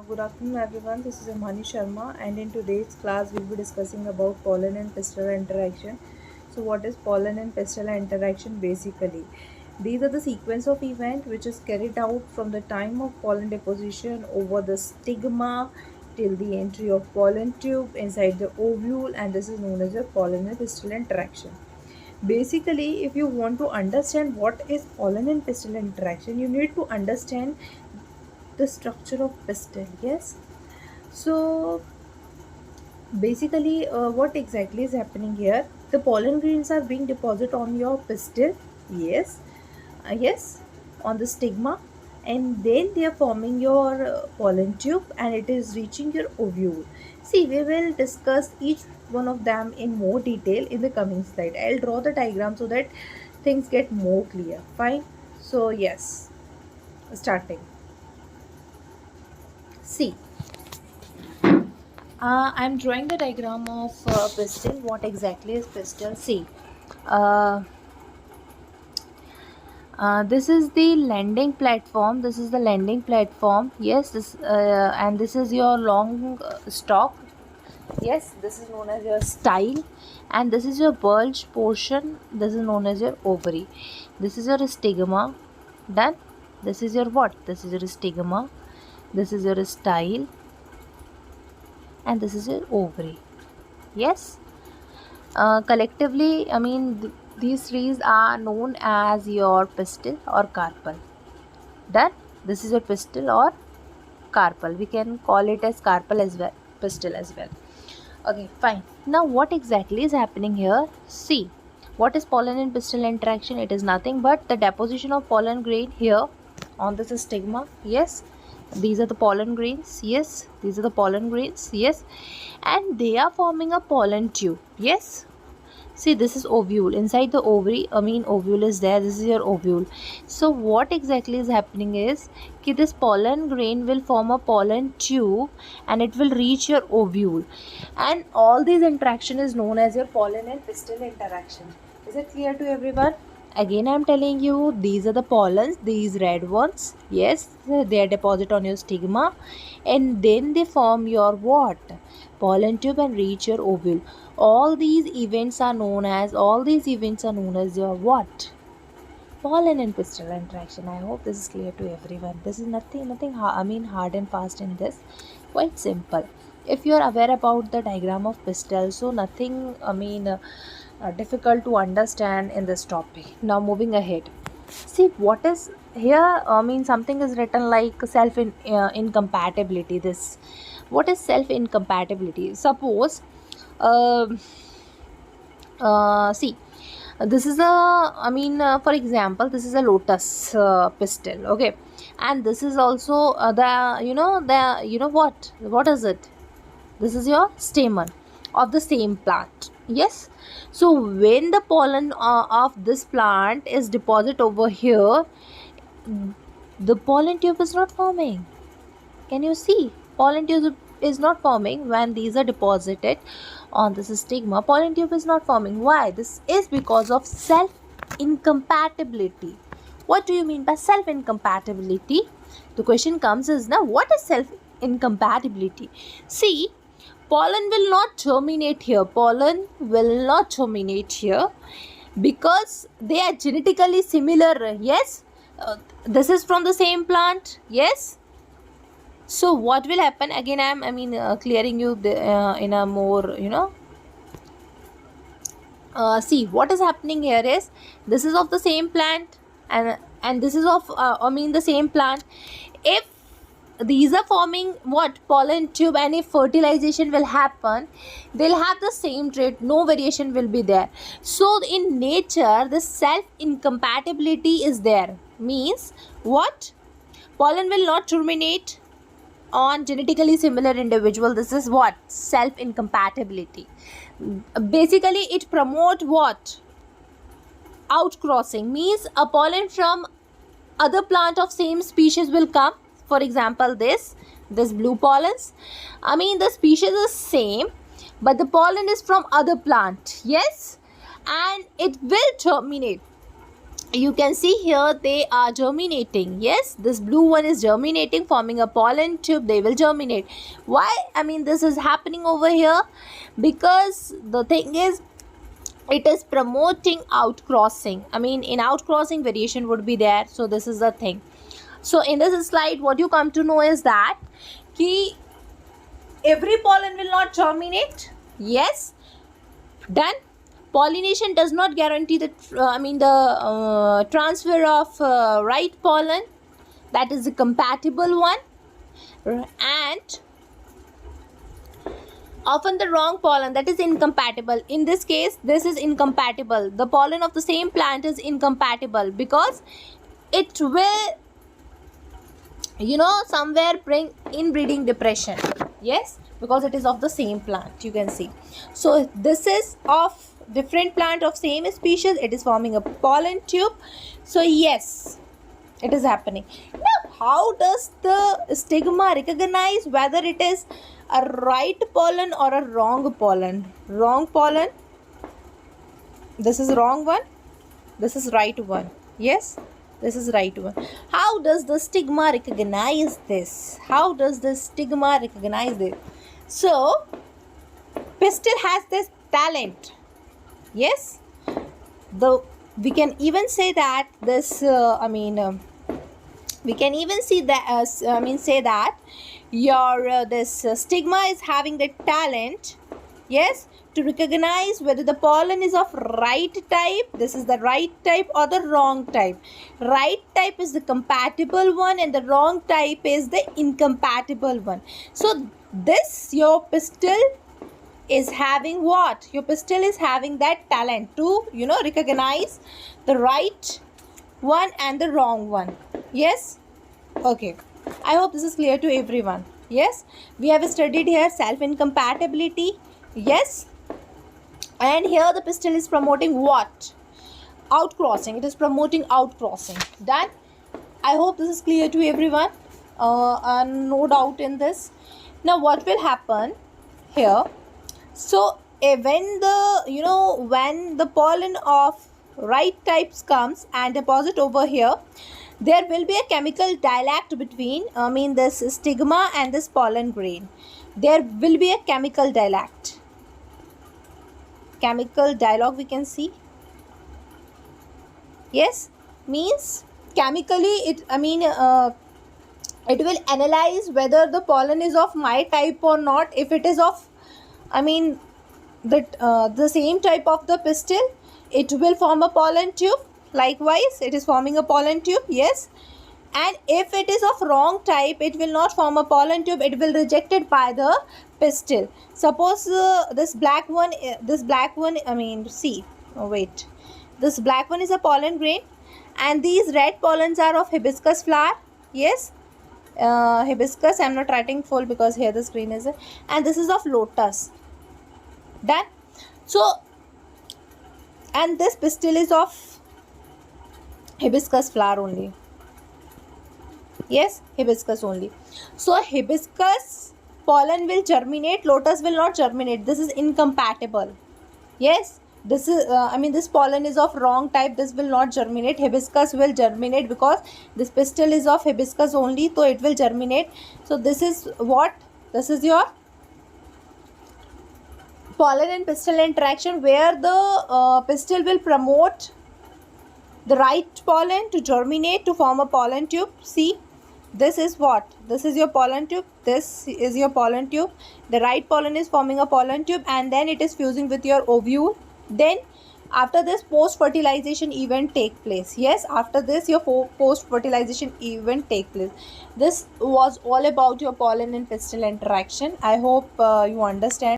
Good afternoon everyone, this is Amani Sharma and in today's class we'll be discussing about pollen and pistil interaction. So what is pollen and pistil interaction basically? These are the sequence of events which is carried out from the time of pollen deposition over the stigma till the entry of pollen tube inside the ovule, and this is known as a pollen and pistil interaction. Basically, if you want to understand what is pollen and pistil interaction, you need to understand the structure of pistil. Yes, so basically what exactly is happening here, the pollen grains are being deposited on your pistil. Yes, yes, on the stigma, and then they are forming your pollen tube and it is reaching your ovule. See, we will discuss each one of them in more detail in the coming slide. I'll draw the diagram so that things get more clear. Fine. So yes, starting. See, I'm drawing the diagram of pistil. What exactly is pistil? See, uh, this is the landing platform. This is the landing platform. Yes, this and this is your long stalk. Yes, this is known as your style, and this is your bulge portion. This is known as your ovary. This is your stigma. Done. This is your what? This is your stigma. This is your style, and this is your ovary. Yes. Collectively, these trees are known as your pistil or carpel. Done. This is your pistil or carpel. We can call it as carpel as well, pistil as well. Okay, fine. Now, what exactly is happening here? See, what is pollen and pistil interaction? It is nothing but the deposition of pollen grain here on this stigma. Yes, these are the pollen grains. Yes, these are the pollen grains. Yes, and they are forming a pollen tube. Yes. See, this is ovule. Inside the ovary, ovule is there. This is your ovule. So what exactly is happening is that this pollen grain will form a pollen tube and it will reach your ovule. And all these interaction is known as your pollen and pistil interaction. Is it clear to everyone? Again, I am telling you, these are the pollens, these red ones. Yes, they are deposited on your stigma. And then they form your what? Pollen tube and reach your ovule. All these events are known as your what? Pollen and pistil interaction. I hope this is clear to everyone. This is nothing hard and fast in this. Quite simple. If you are aware about the diagram of pistil, so nothing difficult to understand in this topic. Now moving ahead. See what is here. Something is written like self incompatibility. This, what is self incompatibility? Suppose see, this is a for example, this is a lotus pistil. Okay, and this is also what is it? This is your stamen of the same plant. Yes, so when the pollen of this plant is deposited over here, the pollen tube is not forming. Can you see? Pollen tube is not forming when these are deposited on this stigma. Pollen tube is not forming. Why? This is because of self incompatibility. What do you mean by self incompatibility? The question comes is, now what is self incompatibility? See, pollen will not terminate here. Pollen will not terminate here because they are genetically similar. Yes, this is from the same plant. Yes. So what will happen? Again, clearing you in a more see what is happening here is, this is of the same plant and this is of the same plant. If these are forming what? Pollen tube, and if fertilization will happen, they'll have the same trait, no variation will be there. So in nature, the self incompatibility is there. Means what? Pollen will not terminate on genetically similar individual. This is what? Self incompatibility. Basically it promote what? Outcrossing. Means a pollen from other plant of same species will come. For example, this blue pollens, the species is same, but the pollen is from other plant. Yes, and it will terminate. you can see here they are germinating. Yes, this blue one is germinating, forming a pollen tube. They will germinate. Why? I mean, this is happening over here because the thing is, it is promoting outcrossing. I mean, in outcrossing, variation would be there. So this is the thing. So in this slide, what you come to know is that every pollen will not germinate. Yes, done. Pollination does not guarantee the transfer of right pollen, that is the compatible one, and often the wrong pollen, that is incompatible. In this case, this is incompatible. The pollen of the same plant is incompatible because it will somewhere bring inbreeding depression. Yes, because it is of the same plant, you can see. So this is of different plant of same species, it is forming a pollen tube. So yes, it is happening. Now, how does the stigma recognize whether it is a right pollen or a wrong pollen? Wrong pollen, this is wrong one, this is right one. Yes, this is right one. How does the stigma recognize this? How does the stigma recognize this? So pistil has this talent. Yes, we can even say that this we can even see that say that your this stigma is having the talent, yes, to recognize whether the pollen is of right type, this is the right type, or the wrong type. Right type is the compatible one and the wrong type is the incompatible one. So this, your pistil is having what? Your pistil is having that talent to recognize the right one and the wrong one. Yes, okay, I hope this is clear to everyone. Yes, we have studied here self incompatibility. Yes, and here the pistil is promoting what? Outcrossing. It is promoting outcrossing. Done. I hope this is clear to everyone. No doubt in this. Now what will happen here? So when the when the pollen of right types comes and deposit over here, there will be a chemical dialect between this stigma and this pollen grain. There will be a chemical dialect. Chemical dialogue we can see. Yes, means chemically it it will analyze whether the pollen is of my type or not. If it is of the same type of the pistil, it will form a pollen tube. Likewise, it is forming a pollen tube. Yes, and if it is of wrong type, it will not form a pollen tube. It will rejected by the pistil. Suppose this black one see, oh wait, this black one is a pollen grain and these red pollens are of hibiscus flower. Yes, hibiscus, I am not writing full because here the screen is, and this is of lotus. Done. So, and this pistil is of hibiscus flower only. Yes, hibiscus only. So hibiscus pollen will germinate, lotus will not germinate. This is incompatible. Yes, this is this pollen is of wrong type, this will not germinate. Hibiscus will germinate because this pistil is of hibiscus only, so it will germinate. So this is what? This is your pollen and pistil interaction, where the pistil will promote the right pollen to germinate to form a pollen tube. See, this is what? This is your pollen tube, this is your pollen tube. The right pollen is forming a pollen tube and then it is fusing with your ovule. Then after this, post fertilization event take place. Yes, after this your post fertilization event take place. This was all about your pollen and pistil interaction. I hope you understand.